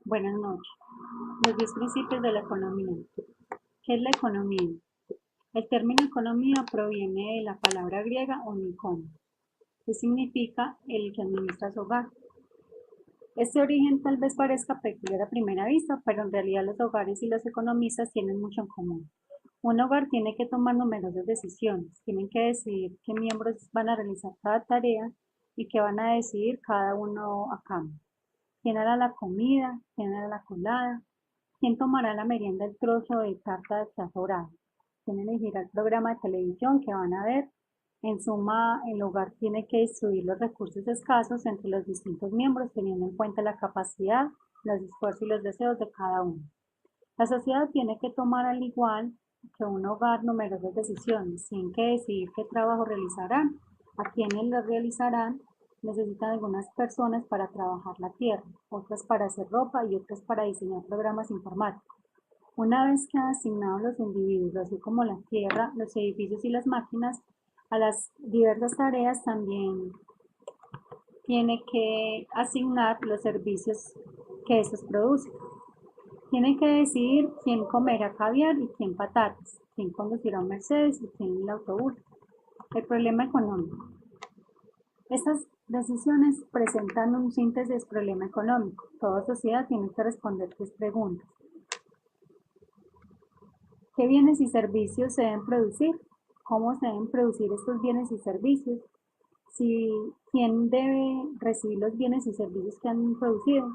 Buenas noches. Los 10 principios de la economía. ¿Qué es la economía? El término economía proviene de la palabra griega onikon, que significa el que administra su hogar. Este origen tal vez parezca peculiar a primera vista, pero en realidad los hogares y los economistas tienen mucho en común. Un hogar tiene que tomar numerosas decisiones, tienen que decidir qué miembros van a realizar cada tarea y qué van a decidir cada uno a cambio. ¿Quién hará la comida? ¿Quién hará la colada? ¿Quién tomará la merienda el trozo de tarta que ha sobrado? ¿Quién elegirá el programa de televisión que van a ver? En suma, el hogar tiene que distribuir los recursos escasos entre los distintos miembros, teniendo en cuenta la capacidad, los esfuerzos y los deseos de cada uno. La sociedad tiene que tomar al igual que un hogar numerosas decisiones, tienen que decidir qué trabajo realizarán, a quiénes lo realizarán, necesitan algunas personas para trabajar la tierra, otras para hacer ropa y otras para diseñar programas informáticos. Una vez que han asignado los individuos, así como la tierra, los edificios y las máquinas, a las diversas tareas también tiene que asignar los servicios que estos producen. Tienen que decidir quién comerá caviar y quién patatas, quién conducirá un Mercedes y quién el autobús. El problema económico. Estas decisiones presentan un síntesis problema económico. Toda sociedad tiene que responder tres preguntas. ¿Qué bienes y servicios se deben producir? ¿Cómo se deben producir estos bienes y servicios? Si, ¿quién debe recibir los bienes y servicios que han producido?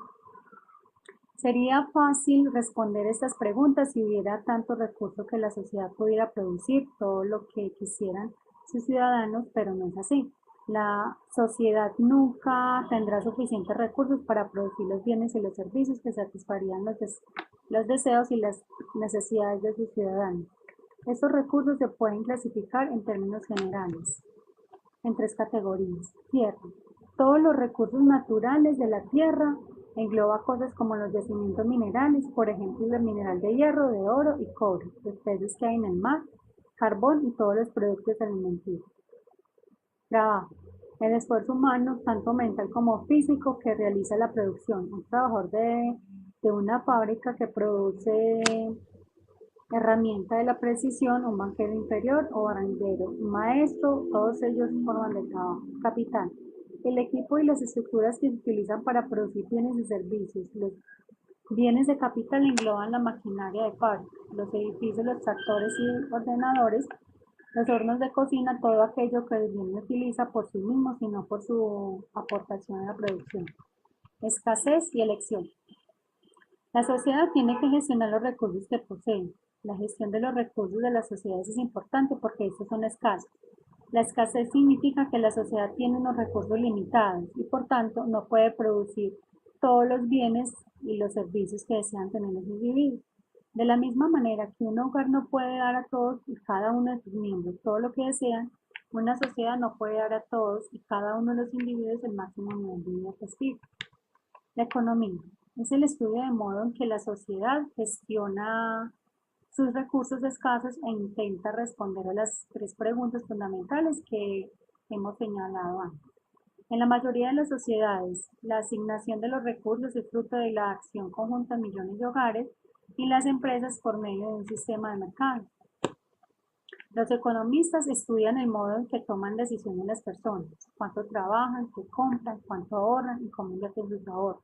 Sería fácil responder estas preguntas si hubiera tanto recurso que la sociedad pudiera producir todo lo que quisieran sus ciudadanos, pero no es así. La sociedad nunca tendrá suficientes recursos para producir los bienes y los servicios que satisfarían los deseos y las necesidades de sus ciudadanos. Estos recursos se pueden clasificar en términos generales en tres categorías. Tierra. Todos los recursos naturales de la tierra engloba cosas como los yacimientos minerales, por ejemplo, el mineral de hierro, de oro y cobre, los peces que hay en el mar, carbón y todos los productos alimenticios. Trabajo. El esfuerzo humano, tanto mental como físico, que realiza la producción. Un trabajador de una fábrica que produce herramienta de la precisión, un banquero inferior o barrendero, un maestro, todos ellos forman de trabajo. Capital. El equipo y las estructuras que se utilizan para producir bienes y servicios. Los bienes de capital engloban la maquinaria de fábrica, los edificios, los tractores y ordenadores, los hornos de cocina, todo aquello que el bien no utiliza por sí mismo, sino por su aportación a la producción. Escasez y elección. La sociedad tiene que gestionar los recursos que posee. La gestión de los recursos de las sociedades es importante porque estos son escasos. La escasez significa que la sociedad tiene unos recursos limitados y por tanto no puede producir todos los bienes y los servicios que desean tener los individuos. De la misma manera que un hogar no puede dar a todos y cada uno de sus miembros todo lo que desean, una sociedad no puede dar a todos y cada uno de los individuos el máximo nivel de vida que aspira. La economía es el estudio de modo en que la sociedad gestiona sus recursos escasos e intenta responder a las tres preguntas fundamentales que hemos señalado antes. En la mayoría de las sociedades, la asignación de los recursos es fruto de la acción conjunta de millones de hogares y las empresas por medio de un sistema de mercado. Los economistas estudian el modo en que toman decisiones las personas, cuánto trabajan, qué compran, cuánto ahorran y cómo invierten sus ahorros.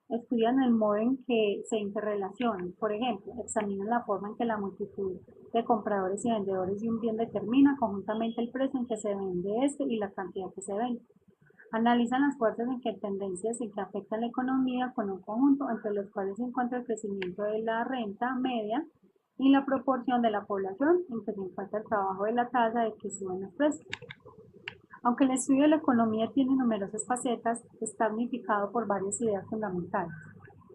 Estudian el modo en que se interrelacionan. Por ejemplo, examinan la forma en que la multitud de compradores y vendedores de un bien determina conjuntamente el precio en que se vende este y la cantidad que se vende. Analizan las fuerzas en que tendencias en que afectan la economía con un conjunto entre los cuales se encuentra el crecimiento de la renta media y la proporción de la población en que se encuentra el trabajo de la tasa de que suben los precios. Aunque el estudio de la economía tiene numerosas facetas, está unificado por varias ideas fundamentales.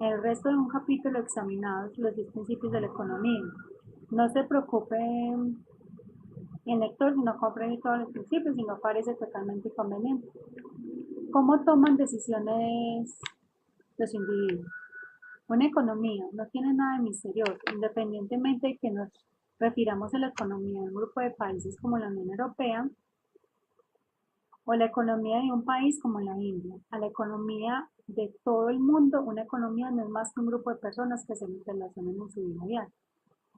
En el resto de un capítulo examinados los 10 principios de la economía. No se preocupe el lector si no comprende todos los principios y no parece totalmente conveniente. ¿Cómo toman decisiones los individuos? Una economía no tiene nada de misterioso, independientemente de que nos refiramos a la economía de un grupo de países como la Unión Europea, o la economía de un país como la India. A la economía de todo el mundo, una economía no es más que un grupo de personas que se interrelacionan en su vida diaria.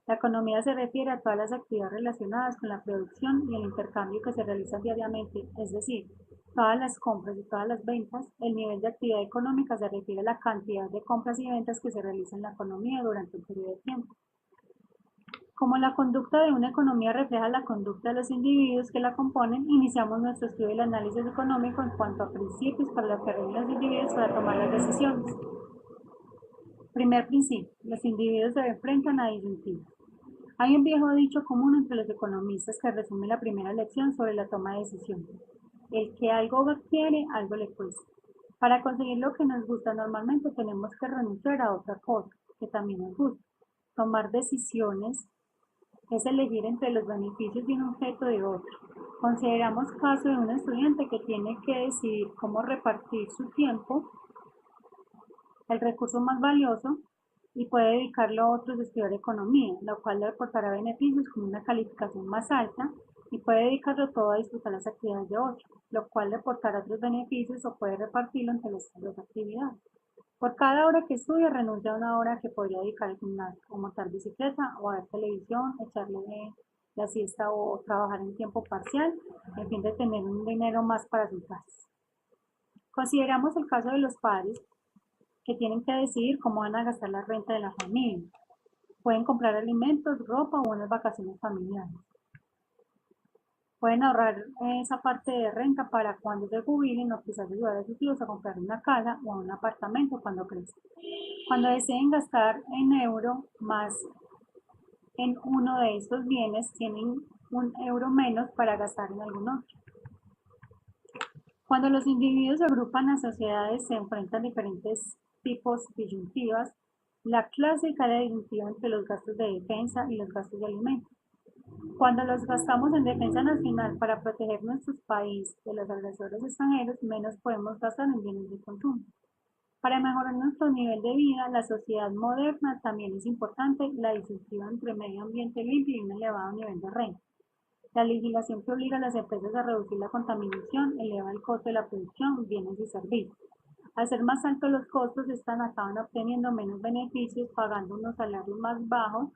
La economía se refiere a todas las actividades relacionadas con la producción y el intercambio que se realizan diariamente, es decir, todas las compras y todas las ventas. El nivel de actividad económica se refiere a la cantidad de compras y ventas que se realizan en la economía durante un periodo de tiempo. Como la conducta de una economía refleja la conducta de los individuos que la componen, iniciamos nuestro estudio del análisis económico en cuanto a principios para lo que rigen los individuos para tomar las decisiones. Primer principio, los individuos se enfrentan a disyuntivas. Hay un viejo dicho común entre los economistas que resume la primera lección sobre la toma de decisiones. El que algo quiere, algo le cuesta. Para conseguir lo que nos gusta normalmente tenemos que renunciar a otra cosa que también nos gusta. Tomar decisiones es elegir entre los beneficios de un objeto de otro. Consideramos caso de un estudiante que tiene que decidir cómo repartir su tiempo, el recurso más valioso, y puede dedicarlo a otros de estudiar economía, lo cual le aportará beneficios con una calificación más alta, y puede dedicarlo todo a disfrutar las actividades de otro, lo cual le aportará otros beneficios o puede repartirlo entre las dos actividades. Por cada hora que estudia, renuncia a una hora que podría dedicar al gimnasio, o montar bicicleta, o a ver televisión, echarle la siesta o trabajar en tiempo parcial, en fin de tener un dinero más para sus gastos. Consideramos el caso de los padres que tienen que decidir cómo van a gastar la renta de la familia. Pueden comprar alimentos, ropa o unas vacaciones familiares. Pueden ahorrar esa parte de renta para cuando se jubilen o quizás ayudar a sus hijos a comprar una casa o un apartamento cuando crezcan. Cuando deseen gastar en euro más en uno de estos bienes, tienen un euro menos para gastar en algún otro. Cuando los individuos se agrupan a sociedades, se enfrentan diferentes tipos de disyuntivas. La clásica es la disyuntiva entre los gastos de defensa y los gastos de alimentos. Cuando los gastamos en defensa nacional para proteger nuestro país de los agresores extranjeros, menos podemos gastar en bienes de consumo. Para mejorar nuestro nivel de vida, la sociedad moderna también es importante la disyuntiva entre medio ambiente limpio y un elevado nivel de renta. La legislación que obliga a las empresas a reducir la contaminación eleva el costo de la producción, bienes y servicios. Al ser más altos los costos, están acaban obteniendo menos beneficios, pagando unos salarios más bajos,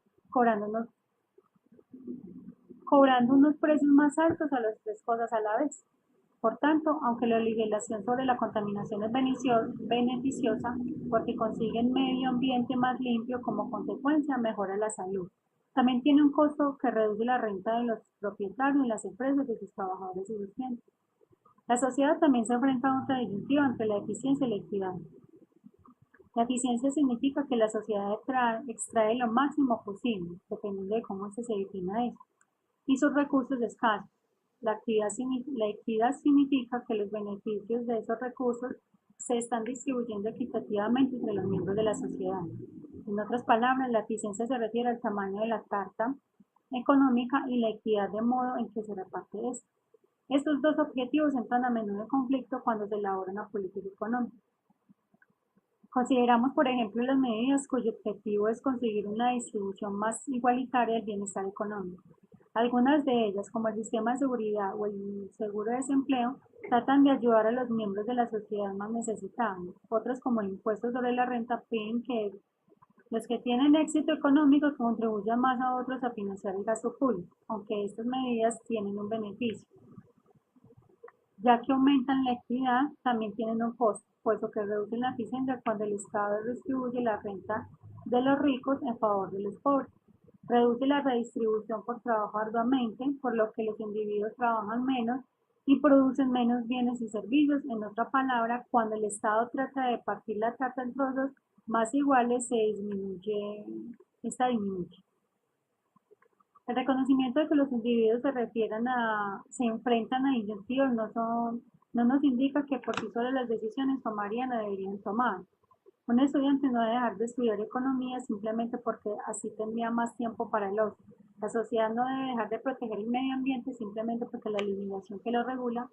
cobrando unos precios más altos a las tres cosas a la vez. Por tanto, aunque la legislación sobre la contaminación es beneficiosa porque consigue un medio ambiente más limpio, como consecuencia mejora la salud. También tiene un costo que reduce la renta de los propietarios y las empresas de sus trabajadores y sus clientes. La sociedad también se enfrenta a otra disyuntiva entre la eficiencia y la equidad. La eficiencia significa que la sociedad extrae lo máximo posible, dependiendo de cómo se defina eso, y sus recursos escasos. La equidad significa que los beneficios de esos recursos se están distribuyendo equitativamente entre los miembros de la sociedad. En otras palabras, la eficiencia se refiere al tamaño de la tarta económica y la equidad de modo en que se reparte esto. Estos dos objetivos entran a menudo en conflicto cuando se elabora una política económica. Consideramos, por ejemplo, las medidas cuyo objetivo es conseguir una distribución más igualitaria del bienestar económico. Algunas de ellas, como el sistema de seguridad o el seguro de desempleo, tratan de ayudar a los miembros de la sociedad más necesitados. Otras, como el impuesto sobre la renta, piden que los que tienen éxito económico contribuyan más a otros a financiar el gasto público, aunque estas medidas tienen un beneficio, ya que aumentan la equidad, también tienen un costo, puesto que reducen la eficiencia cuando el Estado distribuye la renta de los ricos en favor de los pobres. Reduce la redistribución por trabajo arduamente, por lo que los individuos trabajan menos y producen menos bienes y servicios. En otra palabra, cuando el Estado trata de partir la tarta en trozos más iguales, esta disminuye. El reconocimiento de que los individuos se enfrentan a disyuntivos no nos indica que por sí solas las decisiones tomarían o deberían tomar. Un estudiante no debe dejar de estudiar economía simplemente porque así tendría más tiempo para el ocio. La sociedad no debe dejar de proteger el medio ambiente simplemente porque la legislación que lo regula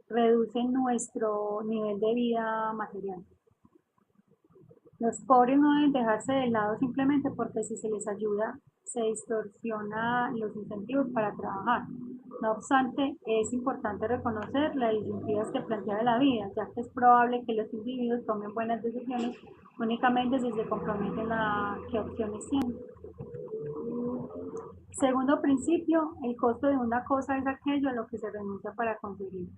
reduce nuestro nivel de vida material. Los pobres no deben dejarse de lado simplemente porque si se les ayuda se distorsiona los incentivos para trabajar. No obstante, es importante reconocer las disyuntivas que plantea la vida, ya que es probable que los individuos tomen buenas decisiones únicamente si se comprometen a qué opciones tienen. Segundo principio, el costo de una cosa es aquello a lo que se renuncia para conseguirlo.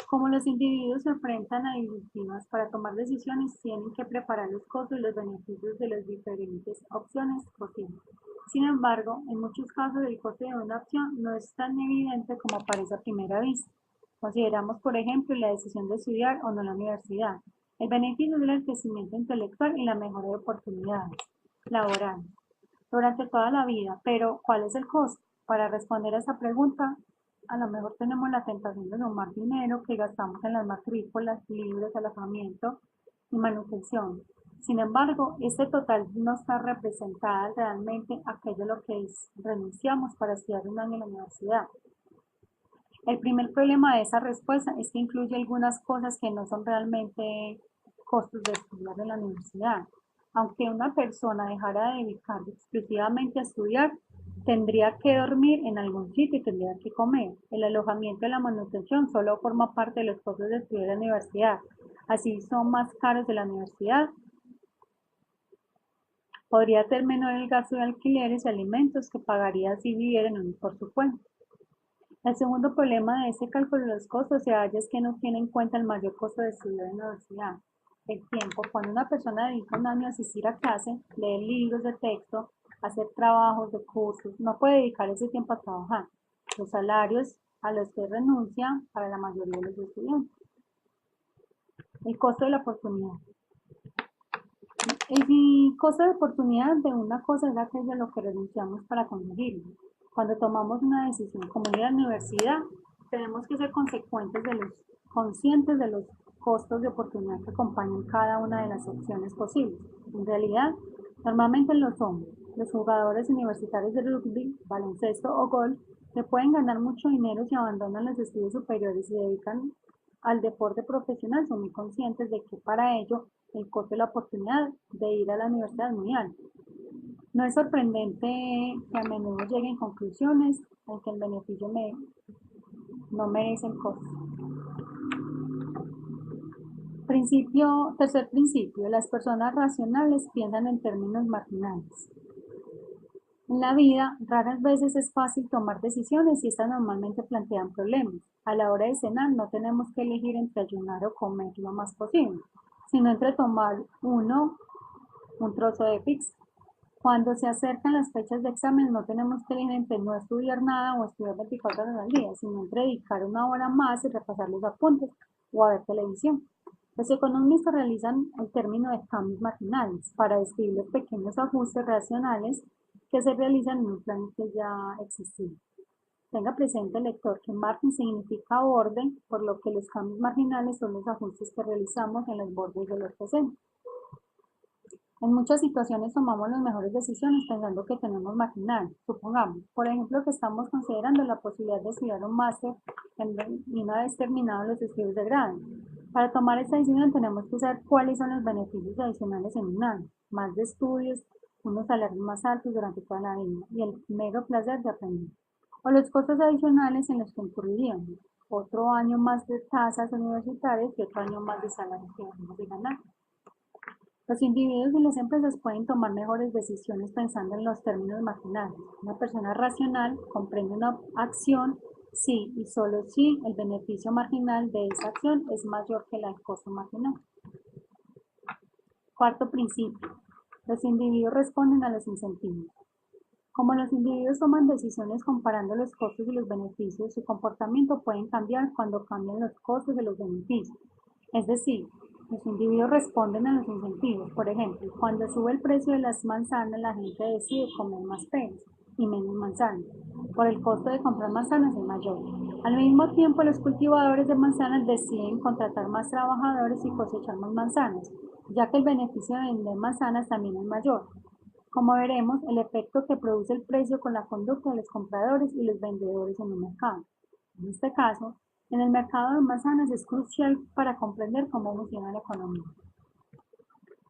Como los individuos se enfrentan a disyuntivas para tomar decisiones, tienen que preparar los costos y los beneficios de las diferentes opciones posibles. Sin embargo, en muchos casos el coste de una opción no es tan evidente como parece a primera vista. Consideramos, por ejemplo, la decisión de estudiar o no en la universidad. El beneficio es el crecimiento intelectual y la mejora de oportunidades laborales durante toda la vida, pero ¿cuál es el costo? Para responder a esa pregunta, a lo mejor tenemos la tentación de sumar dinero que gastamos en las matrículas, libros, alojamiento y manutención. Sin embargo, este total no está representada realmente aquello a lo que renunciamos para estudiar un año en la universidad. El primer problema de esa respuesta es que incluye algunas cosas que no son realmente costos de estudiar en la universidad. Aunque una persona dejara de dedicarse exclusivamente a estudiar, tendría que dormir en algún sitio y tendría que comer. El alojamiento y la manutención solo forma parte de los costos de estudiar en la universidad. Así son más caros de la universidad. Podría ser menor el gasto de alquileres y alimentos que pagaría si viviera por su cuenta. El segundo problema de este cálculo de los costos se halla es que no tiene en cuenta el mayor costo de estudiar en la universidad. El tiempo. Cuando una persona dedica un año a asistir a clase, leer libros de texto, hacer trabajos de cursos, no puede dedicar ese tiempo a trabajar. Los salarios a los que renuncia para la mayoría de los estudiantes. El costo de la oportunidad. El costo de oportunidad de una cosa es aquello a lo que renunciamos para conseguirlo. Cuando tomamos una decisión como ir a la universidad, tenemos que ser conscientes de los costos de oportunidad que acompañan cada una de las opciones posibles. En realidad, normalmente lo son los jugadores universitarios de rugby, baloncesto o golf que pueden ganar mucho dinero si abandonan los estudios superiores y se dedican al deporte profesional. Son muy conscientes de que para ello el costo de la oportunidad de ir a la universidad es muy alto. No es sorprendente que a menudo lleguen conclusiones en que el beneficio no merece el costo. Tercer principio, las personas racionales piensan en términos marginales. En la vida, raras veces es fácil tomar decisiones y estas normalmente plantean problemas. A la hora de cenar no tenemos que elegir entre ayunar o comer lo más posible, sino entre tomar un trozo de pizza. Cuando se acercan las fechas de examen no tenemos que elegir entre no estudiar nada o estudiar 24 horas al día, sino entre dedicar una hora más y repasar los apuntes o a ver televisión. Los economistas realizan el término de cambios marginales para describir los pequeños ajustes racionales que se realizan en un plan que ya existía. Tenga presente, lector, que margen significa orden, por lo que los cambios marginales son los ajustes que realizamos en los bordes de los presentes. En muchas situaciones tomamos las mejores decisiones pensando que tenemos marginal. Supongamos, por ejemplo, que estamos considerando la posibilidad de estudiar un máster y una vez terminados los estudios de grado. Para tomar esta decisión tenemos que saber cuáles son los beneficios adicionales en un año, más de estudios, unos salarios más altos durante toda la vida y el mero placer de aprender. O los costos adicionales en los que incurriríamos, otro año más de tasas universitarias y otro año más de salarios que debemos de ganar. Los individuos y las empresas pueden tomar mejores decisiones pensando en los términos marginales. Una persona racional comprende una acción si y solo si el beneficio marginal de esa acción es mayor que el costo marginal. Cuarto principio. Los individuos responden a los incentivos. Como los individuos toman decisiones comparando los costos y los beneficios, su comportamiento puede cambiar cuando cambian los costos de los beneficios. Es decir, los individuos responden a los incentivos. Por ejemplo, cuando sube el precio de las manzanas, la gente decide comer más peras y menos manzanas. Por el costo de comprar manzanas es mayor. Al mismo tiempo, los cultivadores de manzanas deciden contratar más trabajadores y cosechar más manzanas, ya que el beneficio de vender manzanas también es mayor. Como veremos, el efecto que produce el precio con la conducta de los compradores y los vendedores en el mercado. En este caso, en el mercado de manzanas es crucial para comprender cómo funciona la economía.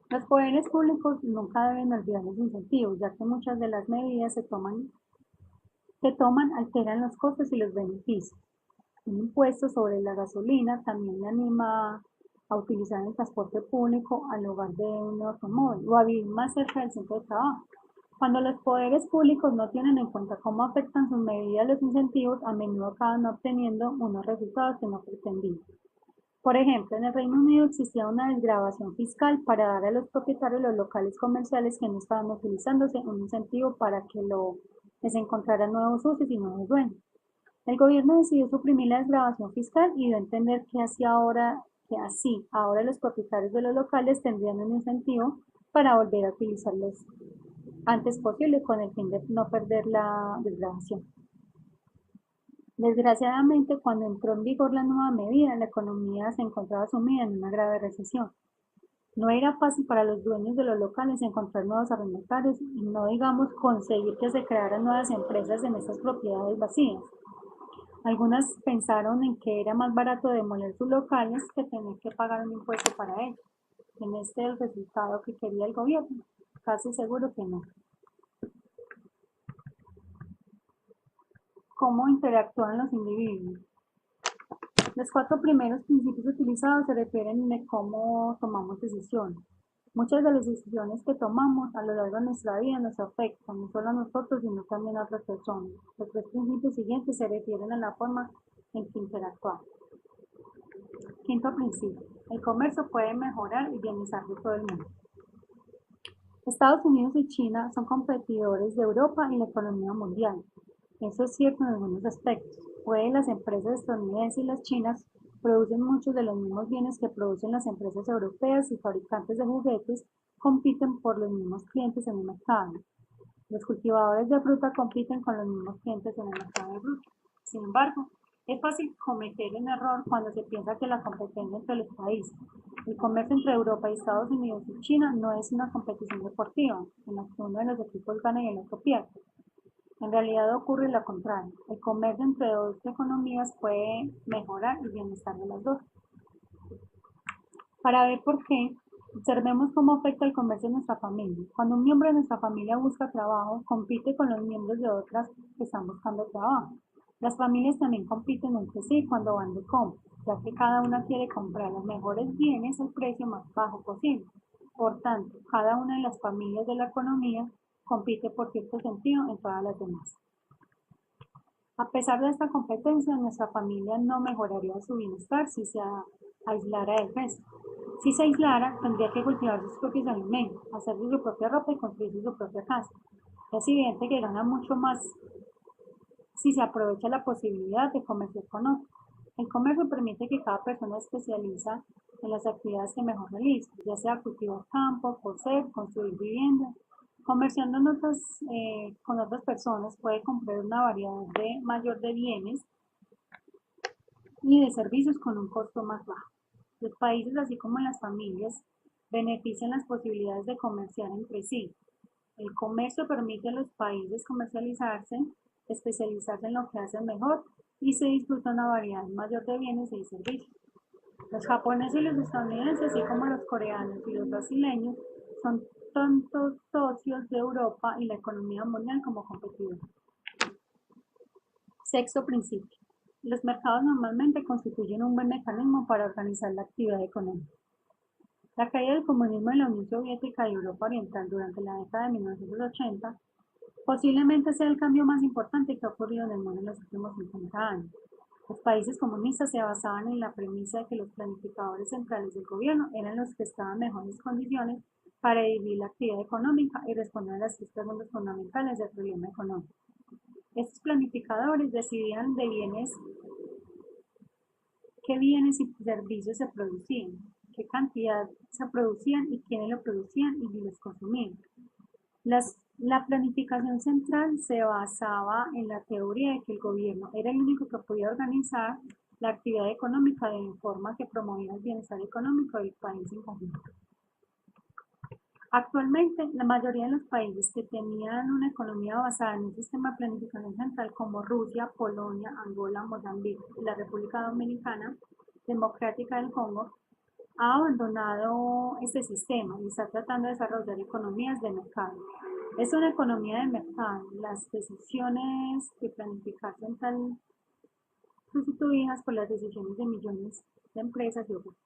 Los poderes públicos nunca deben olvidar los incentivos, ya que muchas de las medidas que toman alteran los costos y los beneficios. Un impuesto sobre la gasolina también me anima a utilizar el transporte público en lugar de un automóvil o a vivir más cerca del centro de trabajo. Cuando los poderes públicos no tienen en cuenta cómo afectan sus medidas los incentivos, a menudo acaban obteniendo unos resultados que no pretendían. Por ejemplo, en el Reino Unido existía una desgravación fiscal para dar a los propietarios de los locales comerciales que no estaban utilizándose un incentivo para que les encontraran nuevos usos y nuevos dueños. El gobierno decidió suprimir la desgravación fiscal y dio a entender que ahora los propietarios de los locales tendrían un incentivo para volver a utilizarlos antes posible con el fin de no perder la desgravación. Desgraciadamente, cuando entró en vigor la nueva medida, la economía se encontraba sumida en una grave recesión. No era fácil para los dueños de los locales encontrar nuevos arrendatarios y no digamos conseguir que se crearan nuevas empresas en estas propiedades vacías. Algunas pensaron en que era más barato demoler sus locales que tener que pagar un impuesto para ello. ¿En este el resultado que quería el gobierno? Casi seguro que no. ¿Cómo interactúan los individuos? Los 4 primeros principios utilizados se refieren a cómo tomamos decisiones. Muchas de las decisiones que tomamos a lo largo de nuestra vida nos afectan, no solo a nosotros, sino también a otras personas. Los 3 principios siguientes se refieren a la forma en que interactuamos. Quinto principio. El comercio puede mejorar el bienestar de todo el mundo. Estados Unidos y China son competidores de Europa y la economía mundial. Eso es cierto en algunos aspectos. Puede las empresas estadounidenses y las chinas producen muchos de los mismos bienes que producen las empresas europeas y fabricantes de juguetes compiten por los mismos clientes en el mercado. Los cultivadores de fruta compiten con los mismos clientes en el mercado de fruta. Sin embargo, es fácil cometer un error cuando se piensa que la competencia entre los países, el comercio entre Europa y Estados Unidos y China no es una competición deportiva, en la que uno de los equipos gana y el otro pierde. En realidad ocurre lo contrario. El comercio entre dos economías puede mejorar el bienestar de las dos. Para ver por qué, observemos cómo afecta el comercio en nuestra familia. Cuando un miembro de nuestra familia busca trabajo, compite con los miembros de otras que están buscando trabajo. Las familias también compiten entre sí cuando van de compras, ya que cada una quiere comprar los mejores bienes al precio más bajo posible. Por tanto, cada una de las familias de la economía compite por cierto sentido en todas las demás. A pesar de esta competencia, nuestra familia no mejoraría su bienestar si se aislara del resto. Si se aislara, tendría que cultivar sus propios alimentos, hacer su propia ropa y construir su propia casa. Es evidente que gana mucho más si se aprovecha la posibilidad de comerciar con otros. El comercio permite que cada persona especializa en las actividades que mejor realiza, ya sea cultivar campo, coser, construir viviendas. Comerciando con otras personas puede comprar una variedad mayor de bienes y de servicios con un costo más bajo. Los países, así como las familias, benefician las posibilidades de comerciar entre sí. El comercio permite a los países comercializarse, especializarse en lo que hacen mejor y se disfruta una variedad mayor de bienes y servicios. Los japoneses y los estadounidenses, así como los coreanos y los brasileños, son tanto socios de Europa y la economía mundial como competidores. Sexto principio. Los mercados normalmente constituyen un buen mecanismo para organizar la actividad económica. La caída del comunismo en la Unión Soviética y Europa Oriental durante la década de 1980 posiblemente sea el cambio más importante que ha ocurrido en el mundo en los últimos 50 años. Los países comunistas se basaban en la premisa de que los planificadores centrales del gobierno eran los que estaban en mejores condiciones para dividir la actividad económica y responder a las 3 preguntas fundamentales del problema económico. Estos planificadores decidían qué bienes y servicios se producían, qué cantidad se producían y quiénes lo producían y los consumían. La planificación central se basaba en la teoría de que el gobierno era el único que podía organizar la actividad económica de forma que promovía el bienestar económico del país en conjunto. Actualmente, la mayoría de los países que tenían una economía basada en un sistema de planificación central como Rusia, Polonia, Angola, Mozambique y la República Dominicana Democrática del Congo, ha abandonado este sistema y está tratando de desarrollar economías de mercado. Es una economía de mercado. Las decisiones de planificar central sustituidas por las decisiones de millones de empresas y hogares.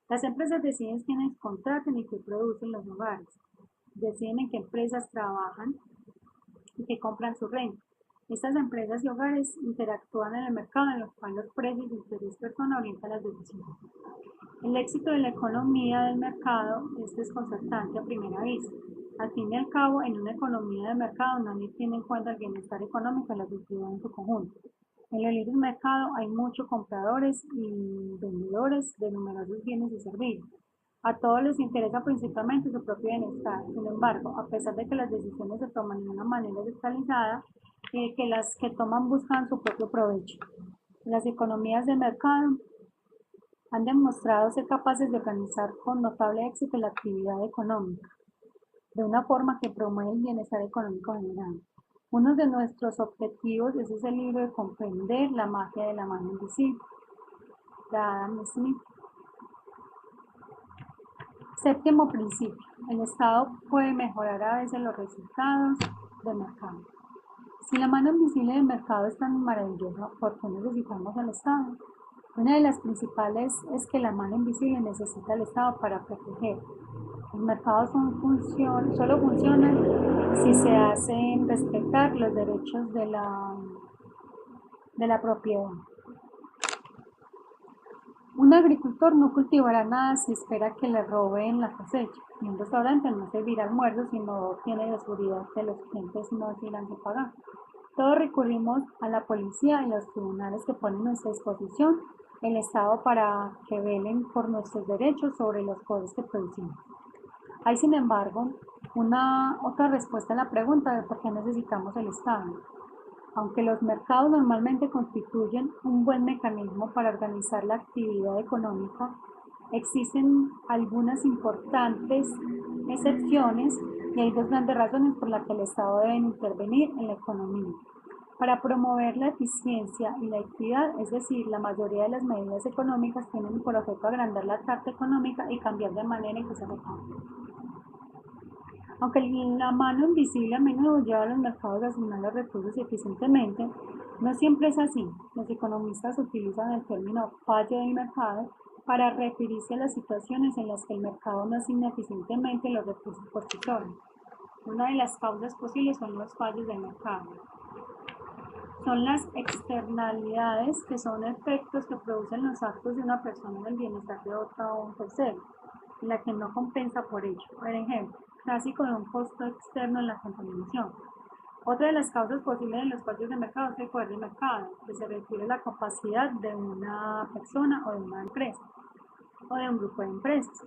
Las empresas deciden quiénes contratan y qué producen los hogares. Deciden en qué empresas trabajan y qué compran su renta. Estas empresas y hogares interactúan en el mercado en los cuales los precios y interés persona orientan las decisiones. El éxito de la economía del mercado es desconcertante a primera vista. Al fin y al cabo, en una economía de mercado nadie tiene en cuenta el bienestar económico de la sociedad en su conjunto. En el libre mercado hay muchos compradores y vendedores de numerosos bienes y servicios. A todos les interesa principalmente su propio bienestar. Sin embargo, a pesar de que las decisiones se toman de una manera descentralizada, que las que toman buscan su propio provecho. Las economías de mercado han demostrado ser capaces de organizar con notable éxito la actividad económica, de una forma que promueve el bienestar económico general. Uno de nuestros objetivos es ese libro de comprender la magia de la mano invisible, de Adam Smith. Séptimo principio. El Estado puede mejorar a veces los resultados del mercado. Si la mano invisible del mercado es tan maravillosa, ¿por qué necesitamos al Estado? Una de las principales es que la mano invisible necesita al Estado para proteger. Los mercados solo funcionan si se hacen respetar los derechos de la propiedad. Un agricultor no cultivará nada si espera que le roben la cosecha, y un restaurante no servirá almuerzo si no tiene la seguridad que los clientes no irán a pagar. Todos recurrimos a la policía y los tribunales que ponen a nuestra disposición el Estado para que velen por nuestros derechos sobre los cosas que producimos. Hay, sin embargo, una otra respuesta a la pregunta de por qué necesitamos el Estado. Aunque los mercados normalmente constituyen un buen mecanismo para organizar la actividad económica, existen algunas importantes excepciones y hay dos grandes razones por las que el Estado debe intervenir en la economía. Para promover la eficiencia y la equidad, es decir, la mayoría de las medidas económicas tienen por objeto agrandar la carta económica y cambiar de manera en que se recauda. Aunque la mano invisible a menudo lleva a los mercados a asignar los recursos eficientemente, no siempre es así. Los economistas utilizan el término fallo del mercado para referirse a las situaciones en las que el mercado no asigna eficientemente los recursos por sí solo. Una de las causas posibles son los fallos del mercado. Son las externalidades, que son efectos que producen los actos de una persona en el bienestar de otra o un tercero, y la que no compensa por ello. Por ejemplo, casi con un costo externo en la contaminación. Otra de las causas posibles de los fallos de mercado es el poder de mercado, que se refiere a la capacidad de una persona o de una empresa o de un grupo de empresas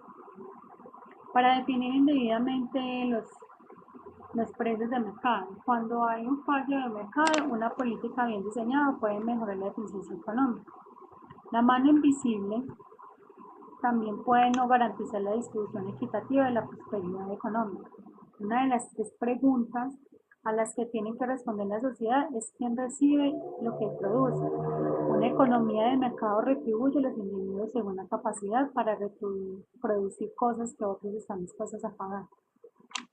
para definir indebidamente los precios de mercado. Cuando hay un fallo de mercado, una política bien diseñada puede mejorar la eficiencia económica. La mano invisible también puede no garantizar la distribución equitativa de la prosperidad económica. Una de las tres preguntas a las que tiene que responder la sociedad es quién recibe lo que produce. Una economía de mercado retribuye a los individuos según la capacidad para producir cosas que otros están dispuestos a pagar.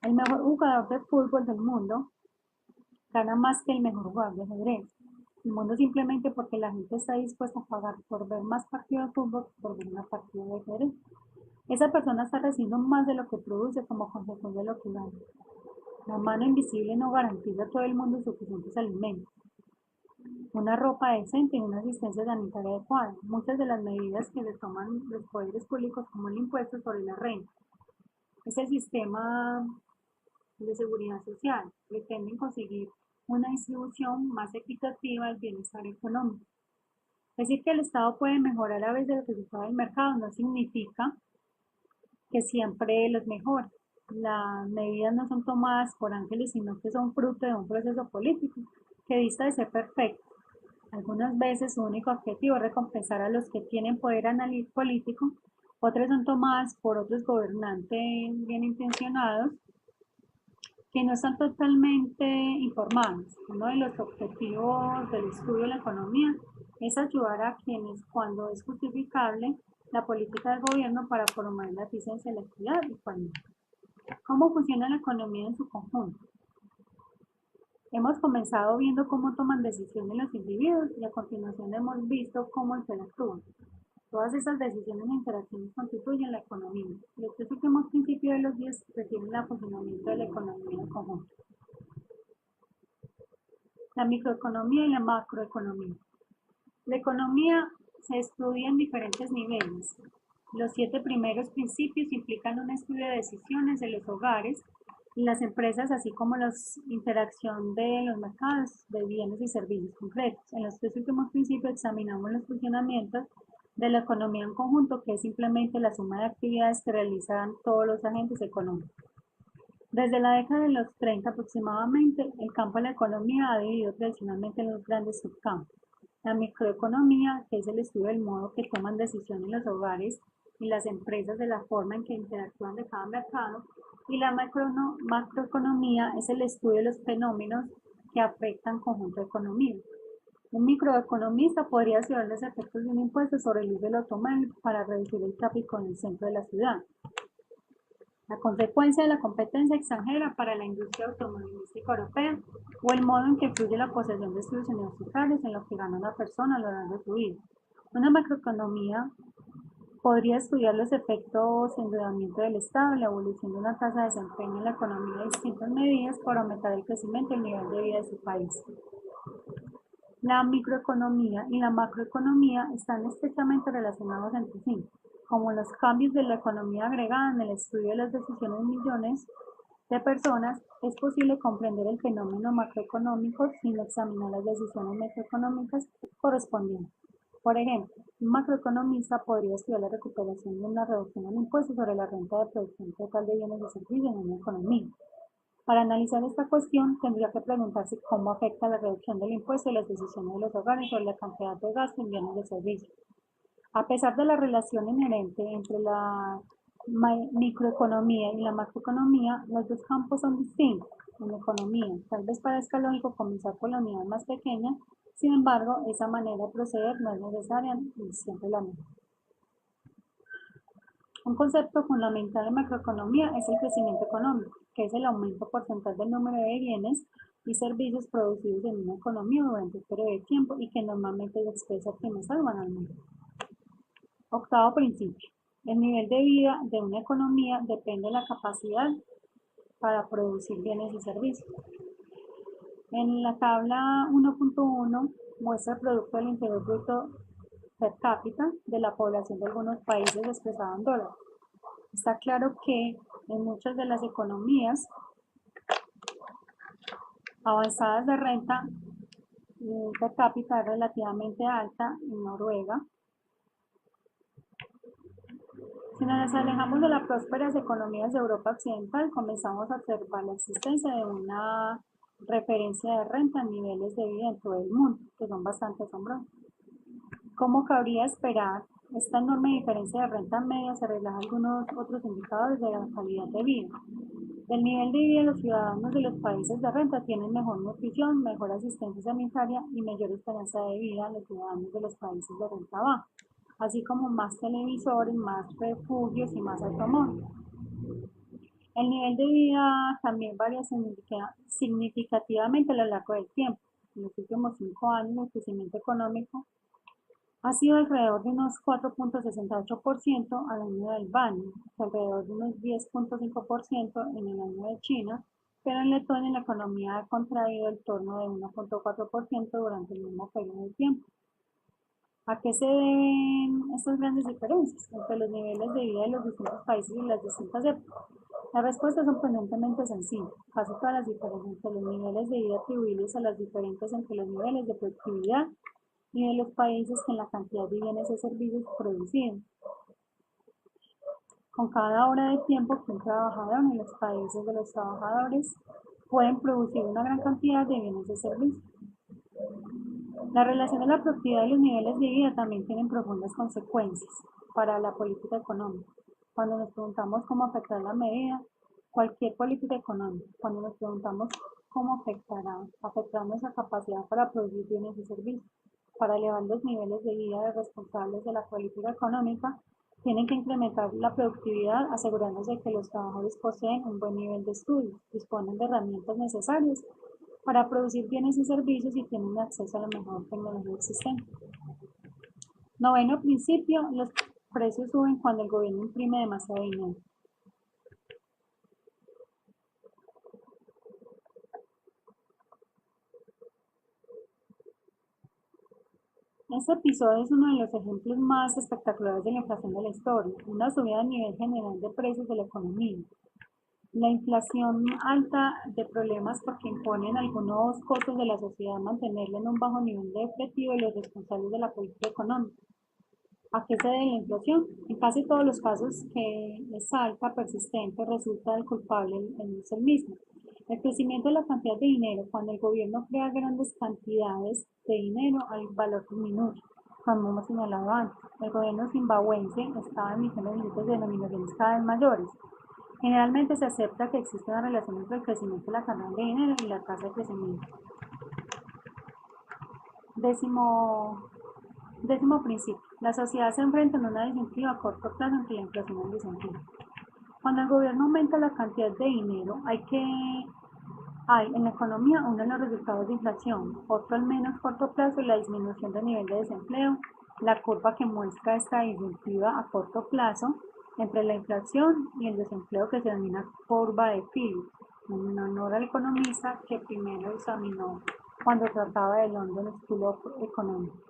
El mejor jugador de fútbol del mundo gana más que el mejor jugador de ajedrez. El mundo simplemente porque la gente está dispuesta a pagar por ver más partidos de fútbol que por ver una partida de ajedrez. Esa persona está recibiendo más de lo que produce como consecuencia de lo que gana. La mano invisible no garantiza a todo el mundo suficientes alimentos, una ropa decente y una asistencia sanitaria adecuada. Muchas de las medidas que se toman los poderes públicos, como el impuesto sobre la renta, es el sistema de seguridad social, pretenden conseguir una distribución más equitativa del bienestar económico. Decir que el Estado puede mejorar a veces el resultado del mercado no significa que siempre los mejore. Las medidas no son tomadas por ángeles, sino que son fruto de un proceso político que dista de ser perfecto. Algunas veces su único objetivo es recompensar a los que tienen poder político, otras son tomadas por otros gobernantes bien intencionados que no están totalmente informados. Uno de los objetivos del estudio de la economía es ayudar a quienes, cuando es justificable, la política del gobierno para promover la eficiencia, la equidad y igualdad. ¿Cómo funciona la economía en su conjunto? Hemos comenzado viendo cómo toman decisiones los individuos y a continuación hemos visto cómo interactúan. Todas esas decisiones e interacciones constituyen la economía. Los tres últimos principios de los 10 refieren al funcionamiento de la economía en conjunto. La microeconomía y la macroeconomía. La economía se estudia en diferentes niveles. Los 7 primeros principios implican un estudio de decisiones de los hogares y las empresas, así como la interacción de los mercados de bienes y servicios concretos. En los 3 últimos principios examinamos los funcionamientos de la economía en conjunto, que es simplemente la suma de actividades que realizan todos los agentes económicos. Desde la década de los 30 aproximadamente, el campo de la economía ha dividido tradicionalmente en los grandes subcampos. La microeconomía, que es el estudio del modo que toman decisiones los hogares y las empresas de la forma en que interactúan de cada mercado, y la macroeconomía es el estudio de los fenómenos que afectan conjunto de economía. Un microeconomista podría estudiar los efectos de un impuesto sobre el uso del automóvil para reducir el tráfico en el centro de la ciudad, la consecuencia de la competencia extranjera para la industria automovilística europea o el modo en que influye la posesión de estudios universitarios en lo que gana una persona a lo largo de su vida. Una macroeconomía podría estudiar los efectos de endeudamiento del Estado, la evolución de una tasa de desempeño en la economía de distintas medidas para aumentar el crecimiento y el nivel de vida de su país. La microeconomía y la macroeconomía están estrechamente relacionados entre sí, como los cambios de la economía agregada en el estudio de las decisiones de millones de personas. Es posible comprender el fenómeno macroeconómico sin examinar las decisiones macroeconómicas correspondientes. Por ejemplo, un macroeconomista podría estudiar la recuperación de una reducción en impuestos sobre la renta de producción total de bienes y servicios en una economía. Para analizar esta cuestión, tendría que preguntarse cómo afecta la reducción del impuesto y las decisiones de los hogares sobre la cantidad de gasto en bienes de servicio. A pesar de la relación inherente entre la microeconomía y la macroeconomía, los dos campos son distintos. En economía, tal vez parezca lógico comenzar por la unidad más pequeña, sin embargo, esa manera de proceder no es necesaria y siempre la misma. Un concepto fundamental en macroeconomía es el crecimiento económico, que es el aumento porcentual del número de bienes y servicios producidos en una economía durante un periodo de tiempo y que normalmente se expresa trimestral o anualmente. Octavo principio. El nivel de vida de una economía depende de la capacidad para producir bienes y servicios. En la tabla 1.1 muestra el Producto del Interior Bruto per cápita de la población de algunos países expresado en dólares. Está claro que en muchas de las economías avanzadas de renta per cápita es relativamente alta en Noruega. Si nos alejamos de las prósperas economías de Europa Occidental, comenzamos a observar la existencia de una referencia de renta en niveles de vida en todo el mundo, que son bastante asombrosos. Como cabría esperar, esta enorme diferencia de renta media se refleja en algunos otros indicadores de la calidad de vida. El nivel de vida de los ciudadanos de los países de renta tienen mejor nutrición, mejor asistencia sanitaria y mayor esperanza de vida a los ciudadanos de los países de renta baja, así como más televisores, más refugios y más automóviles. El nivel de vida también varía significativamente a lo largo del tiempo. En los últimos 5 años, el crecimiento económico ha sido alrededor de unos 4.68% al año de Albania, alrededor de unos 10.5% en el año de China, pero en Letonia la economía ha contraído el torno de 1.4% durante el mismo periodo de tiempo. ¿A qué se deben estas grandes diferencias entre los niveles de vida de los distintos países y las distintas épocas? La respuesta es sorprendentemente sencilla. Casi todas las diferencias entre los niveles de vida atribuibles a las diferencias entre los niveles de productividad y de los países que en la cantidad de bienes y servicios producidos. Con cada hora de tiempo que un trabajador en los países de los trabajadores pueden producir una gran cantidad de bienes y servicios. La relación de la productividad y los niveles de vida también tienen profundas consecuencias para la política económica. Cuando nos preguntamos cómo afectará la medida, cualquier política económica, cuando nos preguntamos cómo afectará nuestra capacidad para producir bienes y servicios, para elevar los niveles de vida de responsables de la política económica, tienen que incrementar la productividad asegurándose de que los trabajadores poseen un buen nivel de estudio, disponen de herramientas necesarias para producir bienes y servicios y tienen acceso a la mejor tecnología existente. Noveno principio, los precios suben cuando el gobierno imprime demasiado dinero. Este episodio es uno de los ejemplos más espectaculares de la inflación de la historia, una subida a nivel general de precios de la economía. La inflación alta de problemas porque imponen algunos costos de la sociedad mantenerla en un bajo nivel de objetivo y los responsables de la política económica. ¿A qué se debe la inflación? En casi todos los casos que es alta, persistente, resulta el culpable es el mismo. El crecimiento de la cantidad de dinero, cuando el gobierno crea grandes cantidades de dinero, el valor disminuye, como hemos señalado antes. El gobierno zimbabuense estaba emitiendo billetes de denominaciones cada vez mayores. Generalmente se acepta que existe una relación entre el crecimiento de la cantidad de dinero y la tasa de crecimiento. Décimo principio. La sociedad se enfrenta a una disyuntiva a corto plazo entre la inflación y el desempleo. Cuando el gobierno aumenta la cantidad de dinero, hay en la economía uno de los resultados de inflación, otro al menos corto plazo, la disminución del nivel de desempleo, la curva que muestra esta disyuntiva a corto plazo entre la inflación y el desempleo que se denomina curva de Phillips, en honor al economista que primero examinó cuando trataba del London School of Economics.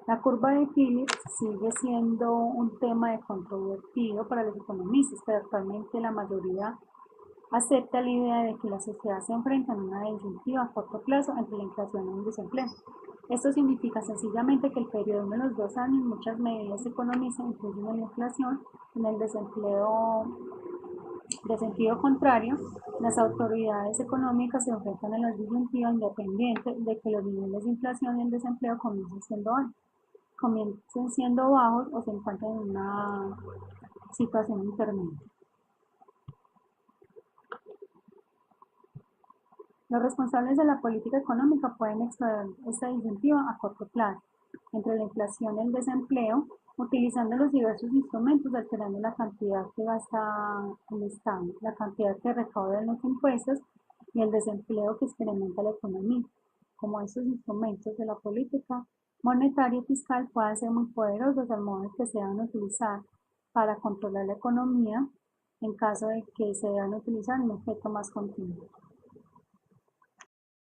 La curva de Phillips sigue siendo un tema de controvertido para los economistas, pero actualmente la mayoría acepta la idea de que la sociedad se enfrenta a una disyuntiva a corto plazo entre la inflación y el desempleo. Esto significa sencillamente que el periodo de los 2 años, muchas medidas económicas incluyen en la inflación, en el desempleo de sentido contrario, las autoridades económicas se enfrentan a la disyuntiva independiente de que los niveles de inflación y el desempleo comiencen siendo bajos o se encuentren en una situación intermedia. Los responsables de la política económica pueden explorar esta disyuntiva a corto plazo entre la inflación y el desempleo, utilizando los diversos instrumentos, alterando la cantidad que gasta el Estado, la cantidad que recauda en los impuestos y el desempleo que experimenta la economía. Como estos instrumentos de la política monetaria y fiscal puedan ser muy poderosos al modo que se deban utilizar para controlar la economía en caso de que se deban utilizar un efecto más continuo.